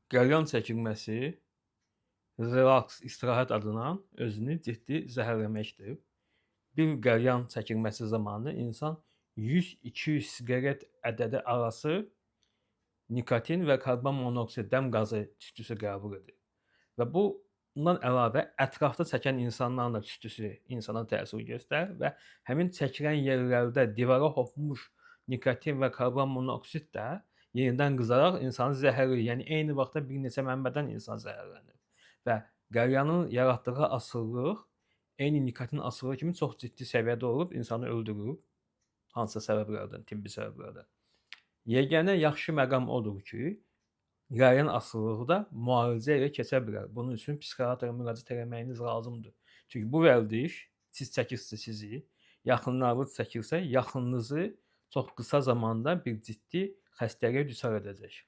Qəlyan çəkilməsi relaks, istirahət adına özünü ciddi zəhərləməkdir. Bir qəlyan çəkilməsi zamanı insan 100-200 siqaret ədədi arası nikotin və karbon monoksid dəm qazı tüstüsü qəbul edir və bundan əlavə ətrafda çəkən insanların da tüstüsü insana təsir göstərir və həmin çəkilən yerlərdə divara hopmuş nikotin və karbon monoksid də yenidən qızararaq insanı zəhərləyir. Yəni eyni vaxtda bir neçə mənbədən insan zəhərlənir və qəlyanın yaratdığı asılılıq eyni nikotin asılılığı kimi çox ciddi səviyyədə olub insanı öldürür. Hansısa səbəblərdən, tibbi səbəblərdən. Yeganə yaxşı məqam odur ki, qəlyan asılılığı da müalicə ilə keçə bilər. Bunun üçün psixiatra müraciət etməyiniz lazımdır. Çünki bu vərdiş siz çəkirsə sizi, yaxınlarınız çəkirsə, yaxınınızı çox qısa zamanda bir ciddi xəstəliyə düçar edəcək.